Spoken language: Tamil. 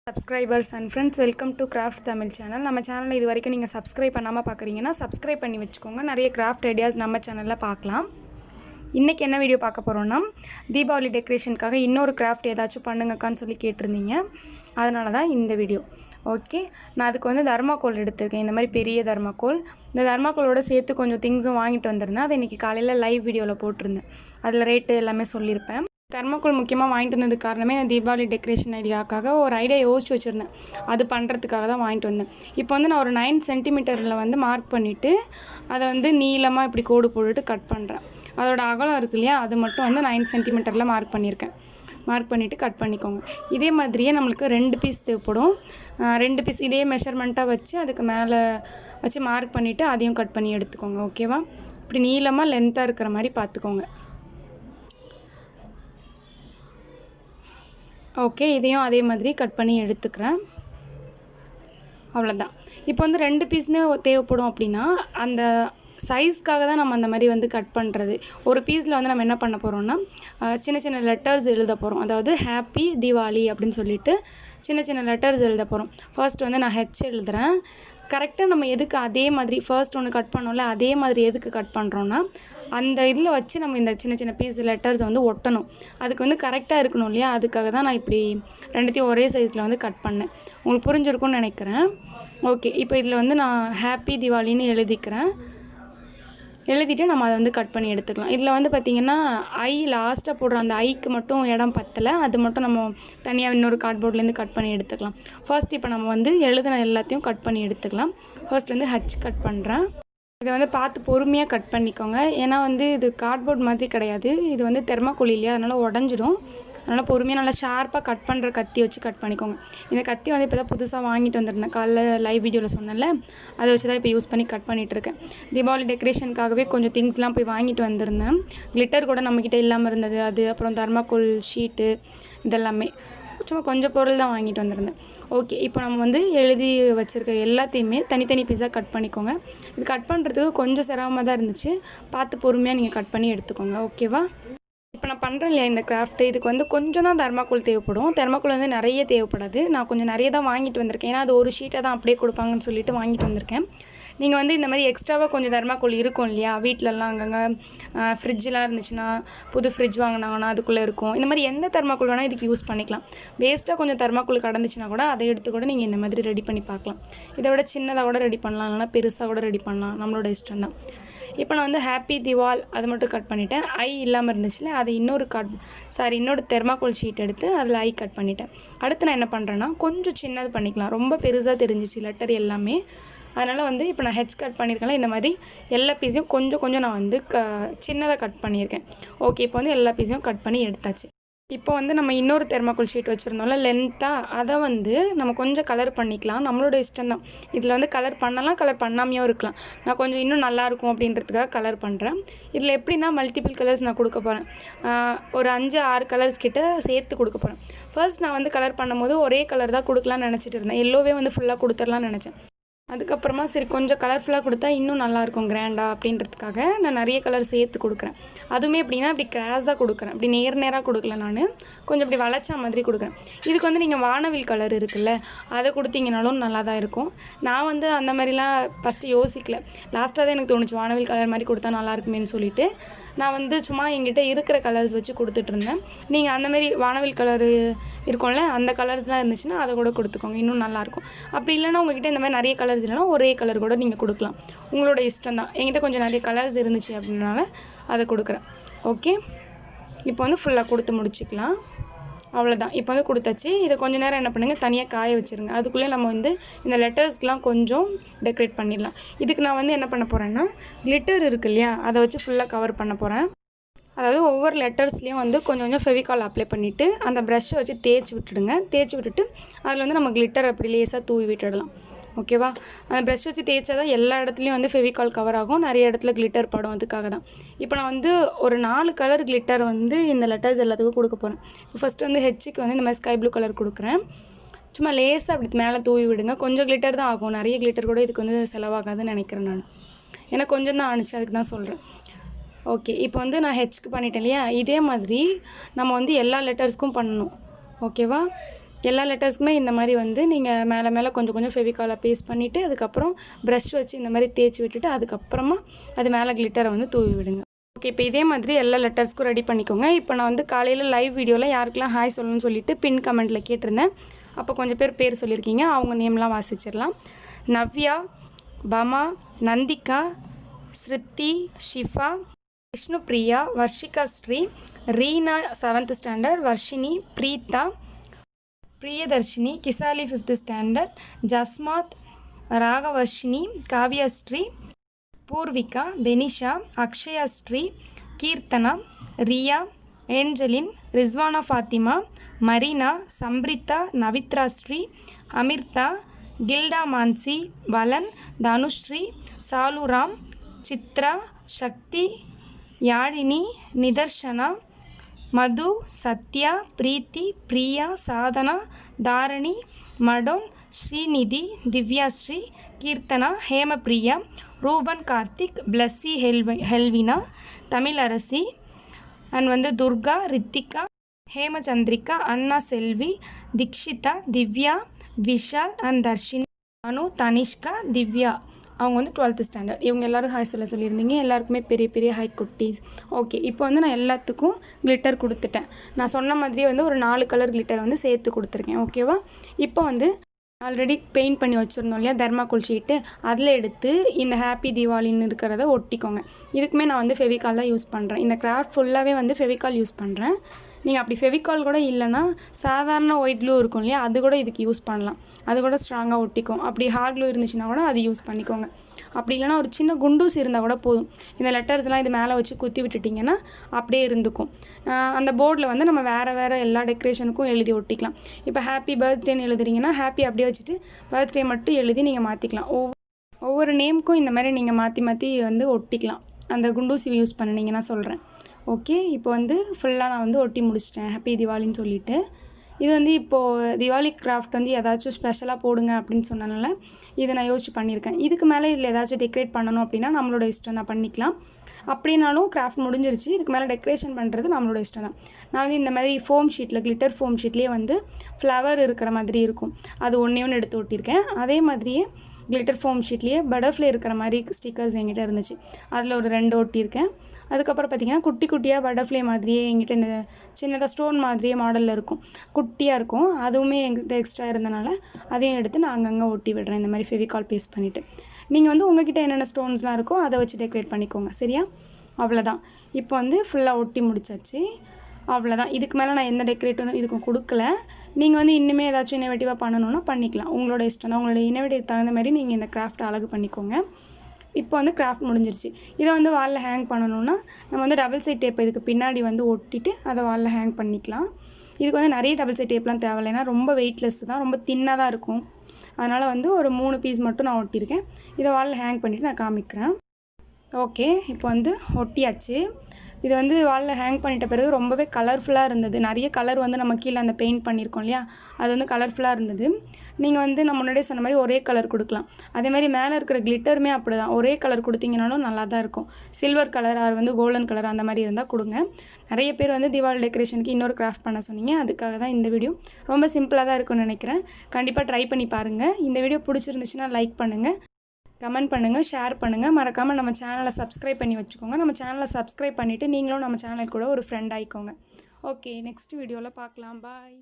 Subscribers and friends, welcome to Craft Tamil channel. நம்ம சேனலை இது வரைக்கும் நீங்கள் சப்ஸ்கிரைப் பண்ணாமல் பார்க்குறீங்கன்னா சப்ஸ்கிரைப் பண்ணி வச்சுக்கோங்க. நிறைய கிராஃப்ட் ஐடியாஸ் நம்ம சேனலில் பார்க்கலாம். இன்றைக்கி என்ன வீடியோ பார்க்க போகிறோன்னா, தீபாவளி டெக்கரேஷனுக்காக இன்னொரு கிராஃப்ட் ஏதாச்சும் பண்ணுங்கக்கான்னு சொல்லி கேட்டிருந்தீங்க. அதனால தான் இந்த வீடியோ. ஓகே, நான் அதுக்கு வந்து தர்மாக்கோல் எடுத்திருக்கேன். இந்த மாதிரி பெரிய தர்மாக்கோல். இந்த தர்மாக்கோலோட சேர்த்து கொஞ்சம் திங்ஸும் வாங்கிட்டு வந்திருந்தேன். அதை இன்றைக்கி காலையில் லைவ் வீடியோவில் போட்டிருந்தேன். அதில் ரேட்டு எல்லாமே சொல்லியிருப்பேன். தர்மாக்கோல் முக்கியமாக வாங்கிட்டு வந்ததுக்கு காரணமே நான் தீபாவளி டெக்கரேஷன் ஐடியாக்காக ஒரு ஐடியா யோசிச்சு வச்சுருந்தேன். அது பண்ணுறதுக்காக தான் வாங்கிட்டு வந்தேன். இப்போ வந்து நான் ஒரு 9 சென்டிமீட்டரில் வந்து மார்க் பண்ணிவிட்டு அதை வந்து நீளமாக இப்படி கோடு போட்டுட்டு கட் பண்ணுறேன். அதோட அகலம் இருக்கு இல்லையா, அது மட்டும் வந்து 9 சென்டிமீட்டரில் மார்க் பண்ணியிருக்கேன். மார்க் பண்ணிவிட்டு கட் பண்ணிக்கோங்க. இதே மாதிரியே நம்மளுக்கு 2 பீஸ் தேவைப்படும். 2 பீஸ் இதே மெஷர்மெண்ட்டாக வச்சு அதுக்கு மேலே வச்சு மார்க் பண்ணிவிட்டு அதையும் கட் பண்ணி எடுத்துக்கோங்க. ஓகேவா? இப்படி நீளமாக லென்த்தாக இருக்கிற மாதிரி பார்த்துக்கோங்க. ஓகே, இதையும் அதே மாதிரி கட் பண்ணி எடுத்துக்கிறேன். அவ்வளோதான். இப்போ வந்து 2 பீஸுமே தேவைப்படும் அப்படின்னா அந்த சைஸ்க்காக தான் நம்ம அந்த மாதிரி வந்து கட் பண்ணுறது. ஒரு பீஸில் வந்து நம்ம என்ன பண்ண போகிறோம்னா, சின்ன சின்ன லெட்டர்ஸ் எழுத போகிறோம். அதாவது ஹாப்பி தீபாவளி அப்படின்னு சொல்லிட்டு சின்ன சின்ன லெட்டர்ஸ் எழுத போகிறோம். ஃபர்ஸ்ட் வந்து நான் ஹெச் எழுதுகிறேன். கரெக்டாக நம்ம எதுக்கு அதே மாதிரி ஃபர்ஸ்ட் ஒன்று கட் பண்ணோம்ல, அதே மாதிரி எதுக்கு கட் பண்ணுறோன்னா, அந்த இதில் வச்சு நம்ம இந்த சின்ன சின்ன பீஸ் லெட்டர்ஸை வந்து ஒட்டணும். அதுக்கு வந்து கரெக்டாக இருக்கணும் இல்லையா, அதுக்காக தான் நான் இப்படி 2த்தையும் ஒரே சைஸில் வந்து கட் பண்ணேன். உங்களுக்கு புரிஞ்சிருக்கும்னு நினைக்கிறேன். ஓகே, இப்போ இதில் வந்து நான் ஹாப்பி தீபாவளின்னு எழுதிட்டு நம்ம அதை வந்து கட் பண்ணி எடுத்துக்கலாம். இதில் வந்து பார்த்திங்கன்னா ஐ லாஸ்ட்டாக போடுற அந்த ஐக்கு மட்டும் இடம் பத்தலை. அது மட்டும் நம்ம தனியாக இன்னொரு கார்ட்போர்ட்லேருந்து கட் பண்ணி எடுத்துக்கலாம். ஃபர்ஸ்ட் இப்போ நம்ம வந்து எழுதின எல்லாத்தையும் கட் பண்ணி எடுத்துக்கலாம். ஃபர்ஸ்ட் வந்து ஹச் கட் பண்ணுறேன். இதை வந்து பார்த்து பொறுமையாக கட் பண்ணிக்கோங்க. ஏன்னா வந்து இது கார்ட்போர்ட் மாதிரி கிடையாது, இது வந்து தெர்மாக்கோல் இல்லையா, அதனால் உடஞ்சிடும். அதனால் பொறுமையாக நல்லா ஷார்ப்பாக கட் பண்ணுற கத்தி வச்சு கட் பண்ணிக்கோங்க. இந்த கத்தி வந்து இப்போ தான் புதுசாக வாங்கிட்டு வந்திருந்தேன். காலைல லைவ் வீடியோவில் சொன்னேன்ல, அதை வச்சு தான் இப்போ யூஸ் பண்ணி கட் பண்ணிகிட்ருக்கேன். தீபாவளி டெக்கரேஷனுக்காகவே கொஞ்சம் திங்ஸ்லாம் போய் வாங்கிட்டு வந்திருந்தேன். கிளிட்டர் கூட நம்மக்கிட்ட இல்லாமல் இருந்தது. அது அப்புறம் தர்மாக்கோல் ஷீட்டு இதெல்லாமே சும்மா கொஞ்சம் பொருள் தான் வாங்கிட்டு வந்திருந்தேன். ஓகே, இப்போ நம்ம வந்து எழுதி வச்சுருக்க எல்லாத்தையுமே தனித்தனி பீஸாக கட் பண்ணிக்கோங்க. இது கட் பண்ணுறதுக்கு கொஞ்சம் சிரமமாக தான் இருந்துச்சு. பார்த்து பொறுமையாக நீங்கள் கட் பண்ணி எடுத்துக்கோங்க. ஓகேவா? இப்போ நான் பண்ணுறேன் இல்லையா இந்த கிராஃப்ட்டு, இதுக்கு வந்து கொஞ்சம் தான் தர்மாக்கோல் தேவைப்படும். தர்மாக்கோல் வந்து நிறைய தேவைப்படாது. நான் கொஞ்சம் நிறைய தான் வாங்கிட்டு வந்திருக்கேன். ஏன்னா அது ஒரு ஷீட்டை தான் அப்படியே கொடுப்பாங்கன்னு சொல்லிட்டு வாங்கிட்டு வந்திருக்கேன். நீங்கள் வந்து இந்த மாதிரி எக்ஸ்ட்ராவாக கொஞ்சம் தர்மாக்கோல் இருக்கும் இல்லையா, வீட்டிலலாம் அங்கங்கே ஃப்ரிட்ஜெலாம் இருந்துச்சுன்னா, புது ஃப்ரிட்ஜ் வாங்கினாங்கன்னா அதுக்குள்ளே இருக்கும். இந்த மாதிரி எந்த தர்மாக்கோல் வேணால் இதுக்கு யூஸ் பண்ணிக்கலாம். வேஸ்ட்டாக கொஞ்சம் தர்மாக்கோல் கடந்துச்சுன்னா கூட அதை எடுத்து கூட நீங்கள் இந்த மாதிரி ரெடி பண்ணி பார்க்கலாம். இதை விட சின்னதாக கூட ரெடி பண்ணலாம், இல்லைனா பெருசாக கூட ரெடி பண்ணலாம், நம்மளோட இஷ்டம் தான். இப்போ நான் வந்து ஹாப்பி திவால் அது மட்டும் கட் பண்ணிவிட்டேன். ஐ இல்லாமல் இருந்துச்சுல, அதை இன்னொரு தெர்மாக்கோல் ஷீட் எடுத்து அதில் ஐ கட் பண்ணிட்டேன். அடுத்து நான் என்ன பண்ணுறேன்னா, கொஞ்சம் சின்னது பண்ணிக்கலாம். ரொம்ப பெருசாக தெரிஞ்சிச்சு லெட்டர் எல்லாமே. அதனால் வந்து இப்போ நான் ஹெச் கட் பண்ணியிருக்கேன்ல, இந்த மாதிரி எல்லா பீஸையும் கொஞ்சம் கொஞ்சம் நான் வந்து சின்னதாக கட் பண்ணியிருக்கேன். ஓகே, இப்போ வந்து எல்லா பீஸையும் கட் பண்ணி எடுத்தாச்சு. இப்போ வந்து நம்ம இன்னொரு தெர்மாக்கோல் ஷீட் வச்சுருந்தோம்ல லென்த்தாக, அதை வந்து நம்ம கொஞ்சம் கலர் பண்ணிக்கலாம். நம்மளோட இஷ்டம் தான். இதில் வந்து கலர் பண்ணலாம், கலர் பண்ணாமையும் இருக்கலாம். நான் கொஞ்சம் இன்னும் நல்லாயிருக்கும் அப்படின்றதுக்காக கலர் பண்ணுறேன். இதில் எப்படின்னா மல்டிபிள் கலர்ஸ் நான் கொடுக்க போகிறேன். ஒரு 5-6 கலர்ஸ் கிட்ட சேர்த்து கொடுக்க போகிறேன். ஃபர்ஸ்ட் நான் வந்து கலர் பண்ணும்போது ஒரே கலர் தான் கொடுக்கலான்னு நினச்சிட்டு இருந்தேன். எல்லோவே வந்து ஃபுல்லாக கொடுத்துடலான்னு நினச்சேன். அதுக்கப்புறமா சரி கொஞ்சம் கலர்ஃபுல்லாக கொடுத்தா இன்னும் நல்லாயிருக்கும் கிராண்டாக அப்படின்றதுக்காக நான் நிறைய கலர் சேர்த்து கொடுக்குறேன். அதுவுமே எப்படின்னா இப்படி கிராஸாக கொடுக்குறேன். இப்படி நேராக கொடுக்கல, நான் கொஞ்சம் இப்படி வளைச்சா மாதிரி கொடுக்குறேன். இதுக்கு வந்து நீங்கள் வானவில் கலர் இருக்குல்ல, அதை கொடுத்தீங்கனாலும் நல்லா தான் இருக்கும். நான் வந்து அந்த மாதிரிலாம் ஃபஸ்ட்டு யோசிக்கல. லாஸ்ட்டாக தான் எனக்கு தோணுச்சு வானவில் கலர் மாதிரி கொடுத்தா நல்லாயிருக்குமேன்னு சொல்லிவிட்டு நான் வந்து சும்மா என்கிட்ட இருக்கிற கலர்ஸ் வச்சு கொடுத்துட்ருந்தேன். நீங்கள் அந்தமாரி வானவில் கலரு இருக்கும்ல, அந்த கலர்ஸ்லாம் இருந்துச்சுன்னா அதை கூட கொடுத்துக்கோங்க, இன்னும் நல்லாயிருக்கும். அப்படி இல்லைனா உங்கள்கிட்ட இந்த மாதிரி நிறைய கலர்ஸ் இல்லைனா ஒரே கலர் கூட நீங்கள் கொடுக்கலாம். உங்களோட இஷ்டம் தான். என்கிட்ட கொஞ்சம் நிறைய கலர்ஸ் இருந்துச்சு அப்படின்னால அதை கொடுக்குறேன். ஓகே, இப்போ வந்து ஃபுல்லாக கொடுத்து முடிச்சுக்கலாம். அவ்வளோதான். இப்போ வந்து கொடுத்தாச்சு. இதை கொஞ்சம் நேரம் என்ன பண்ணுங்கள், தனியாக காய வச்சுருங்க. அதுக்குள்ளே நம்ம வந்து இந்த லெட்டர்ஸ்க்கெலாம் கொஞ்சம் டெக்கரேட் பண்ணிடலாம். இதுக்கு நான் வந்து என்ன பண்ண போகிறேன்னா, கிளிட்டர் இருக்கு இல்லையா, அதை வச்சு ஃபுல்லாக கவர் பண்ண போகிறேன். அதாவது ஒவ்வொரு லெட்டர்ஸ்லேயும் வந்து கொஞ்சம் கொஞ்சம் ஃபெவிகால் அப்ளை பண்ணிவிட்டு அந்த ப்ரஷ்ஷை வச்சு தேய்ச்சி விட்டுட்டு அதில் வந்து நம்ம கிளிட்டர் அப்படி லேசாக தூவி விட்டுடலாம். ஓகேவா? அந்த ப்ரஷ் வச்சு தேய்ச்சா தான் எல்லா இடத்துலையும் வந்து ஃபெவிகால் கவர் ஆகும். நிறைய இடத்துல கிளிட்டர் படும். அதுக்காக தான் இப்போ நான் வந்து ஒரு 4 கலர் கிளிட்டர் வந்து இந்த லெட்டர்ஸ் எல்லாத்துக்கும் கொடுக்க போகிறேன். இப்போ ஃபஸ்ட்டு வந்து ஹெச்சுக்கு வந்து இந்த மாதிரி ஸ்கை ப்ளூ கலர் கொடுக்குறேன். சும்மா லேசாக அப்படி மேலே தூவி விடுங்க. கொஞ்சம் கிளிட்டர் தான் ஆகும், நிறைய கிளிட்டர் கூட இதுக்கு வந்து செலவாகாதுன்னு நினைக்கிறேன் நான். ஏன்னா கொஞ்சம் தான் ஆணுச்சு, அதுக்கு தான் சொல்கிறேன். ஓகே, இப்போ வந்து நான் ஹெச்சுக்கு பண்ணிட்டேன் இல்லையா, இதே மாதிரி நம்ம வந்து எல்லா லெட்டர்ஸ்க்கும் பண்ணணும். ஓகேவா? எல்லா லெட்டர்ஸ்க்குமே இந்த மாதிரி வந்து நீங்கள் மேலே மேலே கொஞ்சம் கொஞ்சம் ஃபெவிகாலை பேஸ்ட் பண்ணிவிட்டு அதுக்கப்புறம் ப்ரஷ் வச்சு இந்த மாதிரி தேய்ச்சி விட்டுட்டு அதுக்கப்புறமா அது மேலே கிளிட்டரை வந்து தூவி விடுங்க. ஓகே, இப்போ இதே மாதிரி எல்லா லெட்டர்ஸ்க்கும் ரெடி பண்ணிக்கோங்க. இப்போ நான் வந்து காலையில் லைவ் வீடியோவில் யாருக்கெல்லாம் ஹாய் சொல்லணும்னு சொல்லிட்டு பின் கமெண்ட்டில் கேட்டிருந்தேன். அப்போ கொஞ்சம் பேர் சொல்லியிருக்கீங்க. அவங்க நேம்லாம் வாசிச்சிடலாம். Navya, பமா, Nandika, Shruthi, Shifa, Vishnupriya, Varshika Sri, Reena 7th standard, Varshini, Preetha, Priyadharshini, Kisali 5th standard, Jasmath, Ragavarshini, Kavyasri, Poorvika, Benisha, Akshaya Sri, Keerthana, Riya, Angeline, Rizwana Fathima, Marina, Samritha, Navithra Sri, Amirtha, Gilda Mansi, Valan, Dhanusri, Saluram, Chitra, Sakthi, Yazhini, Nitharshana, Madhu, Sathya, Preethi, Priya, Sadhana, Dharani, Madon, Srinidhi, Divyasri, Keerthana, Hemapriya, Ruben Karthik, Blessy, Helvina, Tamilarasi and வந்து துர்கா, ரித்திகா, ஹேமச்சந்திரிகா, அண்ணா செல்வி, திக்ஷிதா, திவ்யா, விஷால் அண்ட் தர்ஷினி, அனு, தனிஷ்கா, திவ்யா. அவங்க வந்து 12th ஸ்டாண்டர்ட். இவங்க எல்லோரும் ஹாய் சொல்லியிருந்தீங்க. எல்லாருக்குமே பெரிய பெரிய ஹாய் குட்டீஸ். ஓகே, இப்போ வந்து நான் எல்லாத்துக்கும் கிளிட்டர் கொடுத்துட்டேன். நான் சொன்ன மாதிரியே வந்து ஒரு 4 கலர் கிளிட்டர் வந்து சேர்த்து கொடுத்துருக்கேன். ஓகேவா? இப்போ வந்து ஆல்ரெடி பெயிண்ட் பண்ணி வச்சுருந்தோம் இல்லையா தெர்மாக்கோல் ஷீட்டு, அதில் எடுத்து இந்த ஹாப்பி தீபாவளின்னு இருக்கிறத ஒட்டிக்கோங்க. இதுக்குமே நான் வந்து ஃபெவிகால் தான் யூஸ் பண்ணுறேன். இந்த கிராஃப்ட் ஃபுல்லாகவே வந்து ஃபெவிகால் யூஸ் பண்ணுறேன். நீங்கள் அப்படி ஃபெவிகால் கூட இல்லைன்னா சாதாரண ஒயிட் க்ளூ இருக்கும் இல்லையா, அது கூட இதுக்கு யூஸ் பண்ணலாம். அது கூட ஸ்ட்ராங்காக ஒட்டிக்கும். அப்படி ஹார்ட் க்ளூ இருந்துச்சுன்னா கூட அது யூஸ் பண்ணிக்கோங்க. அப்படி இல்லைனா ஒரு சின்ன குண்டூசி இருந்தால் கூட போதும். இந்த லெட்டர்ஸ்லாம் இது மேலே வச்சு குத்தி விட்டுட்டிங்கன்னா அப்படியே இருந்துக்கும். அந்த போர்டில் வந்து நம்ம வேறு எல்லா டெக்கரேஷனுக்கும் எழுதி ஒட்டிக்கலாம். இப்போ ஹாப்பி பர்த்டேன்னு எழுதுறீங்கன்னா ஹாப்பி அப்படியே வச்சுட்டு பர்த்டே மட்டும் எழுதி நீங்கள் மாற்றிக்கலாம். ஒவ்வொரு நேமுக்கும் இந்த மாதிரி நீங்கள் மாற்றி வந்து ஒட்டிக்கலாம். அந்த குண்டூசி யூஸ் பண்ணினீங்கன்னா சொல்கிறேன். ஓகே, இப்போ வந்து ஃபுல்லாக நான் வந்து ஒட்டி முடிச்சிட்டேன் ஹாப்பி தீபாவளின்னு சொல்லிவிட்டு. இது வந்து இப்போது தீபாவளி கிராஃப்ட் வந்து ஏதாச்சும் ஸ்பெஷலாக போடுங்க அப்படின்னு சொன்னனால இதை நான் யோசிச்சு பண்ணியிருக்கேன். இதுக்கு மேலே இதில் ஏதாச்சும் டெக்கரேட் பண்ணணும் அப்படின்னா நம்மளோட இஷ்டம் தான், பண்ணிக்கலாம். அப்படின்னாலும் கிராஃப்ட் முடிஞ்சிருச்சு. இதுக்கு மேலே டெக்கரேஷன் பண்ணுறது நம்மளோட இஷ்டம் தான். நான் வந்து இந்த மாதிரி ஃபோம் ஷீட்டில் கிளிட்டர் ஃபோம் ஷீட்லேயே வந்து ஃப்ளவர் இருக்கிற மாதிரி இருக்கும், அது ஒன்று எடுத்து ஒட்டியிருக்கேன். அதே மாதிரியே கிளிட்டர் ஃபோம் ஷீட்லேயே பட்டர்ஃப்ளை இருக்கிற மாதிரி ஸ்டிக்கர்ஸ் என்கிட்ட இருந்துச்சு, அதில் ஒரு 2 ஒட்டியிருக்கேன். அதுக்கப்புறம் பார்த்திங்கன்னா குட்டி குட்டியாக பட்டர்ஃப்ளை மாதிரியே என்கிட்ட இந்த சின்னதாக ஸ்டோன் மாதிரியே மாடலில் இருக்கும், குட்டியாக இருக்கும். அதுவுமே எங்கிட்ட எக்ஸ்ட்ரா இருந்தனால அதையும் எடுத்து நான் அங்கங்கே ஒட்டி விடுறேன் இந்த மாதிரி ஃபெவிகால் பேஸ்ட் பண்ணிவிட்டு. நீங்கள் வந்து உங்கள்கிட்ட என்னென்ன ஸ்டோன்ஸ்லாம் இருக்கோ அதை வச்சு டெக்கரேட் பண்ணிக்கோங்க. சரியா? அவ்வளோதான். இப்போ வந்து ஃபுல்லாக ஒட்டி முடிச்சாச்சு. அவ்வளோதான். இதுக்கு மேலே நான் எந்த டெக்கரேட்டும் இதுக்கும் கொடுக்கல. நீங்கள் வந்து இன்னுமே ஏதாச்சும் இன்னோவேட்டிவாக பண்ணணுன்னா பண்ணிக்கலாம். உங்களோட இஷ்டம் தான். உங்களோட இன்னோவேட்டிவ் தகுந்த மாதிரி நீங்கள் இந்த கிராஃப்ட்டை அழகு பண்ணிக்கோங்க. இப்போ வந்து கிராஃப்ட் முடிஞ்சிருச்சு. இதை வந்து வாலில் ஹேங் பண்ணணுன்னா நம்ம வந்து டபுள் சைட் டேப் இதுக்கு பின்னாடி வந்து ஒட்டிட்டு அதை வாலில் ஹேங் பண்ணிக்கலாம். இதுக்கு வந்து நிறைய டபுள் சைட் டேப்லாம் தேவையில்லை, ஏன்னா ரொம்ப வெயிட்லெஸ் தான், ரொம்ப தின்னாக தான் இருக்கும். அதனால் வந்து ஒரு 3 பீஸ் மட்டும் நான் ஒட்டியிருக்கேன். இதை வாலில் ஹேங் பண்ணிவிட்டு நான் காமிக்கிறேன். ஓகே, இப்போ வந்து ஒட்டியாச்சு. இது வந்து வாலில் ஹேங் பண்ணிட்ட பிறகு ரொம்பவே கலர்ஃபுல்லாக இருந்தது. நிறைய கலர் வந்து நம்ம கீழே அந்த பெயிண்ட் பண்ணியிருக்கோம் இல்லையா, அது வந்து கலர்ஃபுல்லாக இருந்தது. நீங்கள் வந்து நான் முன்னாடியே சொன்ன மாதிரி ஒரே கலர் கொடுக்கலாம். அதேமாதிரி மேலே இருக்கிற கிளிட்டருமே அப்படி தான், ஒரே கலர் கொடுத்தீங்கனாலும் நல்லா தான் இருக்கும். சில்வர் கலர் அது வந்து கோல்டன் கலர் அந்த மாதிரி இருந்தால் கொடுங்க. நிறைய பேர் வந்து தீபாவளி டெக்கரேஷனுக்கு இன்னொரு கிராஃப்ட் பண்ண சொன்னீங்க, அதுக்காக தான் இந்த வீடியோ. ரொம்ப சிம்பிளாக தான் இருக்கும்னு நினைக்கிறேன். கண்டிப்பாக ட்ரை பண்ணி பாருங்கள். இந்த வீடியோ பிடிச்சிருந்துச்சுன்னா லைக் பண்ணுங்கள், கமெண்ட் பண்ணுங்கள், ஷேர் பண்ணுங்கள். மறக்காமல் நம்ம சேனலை சப்ஸ்கிரைப் பண்ணி வச்சுக்கோங்க. நம்ம சேனலை சப்ஸ்கிரைப் பண்ணிவிட்டு நீங்களும் நம்ம சேனலுக்கு கூட ஒரு ஃப்ரெண்ட் ஆகிக்கோங்க. ஓகே, நெக்ஸ்ட் வீடியோவில் பார்க்கலாம். பாய்.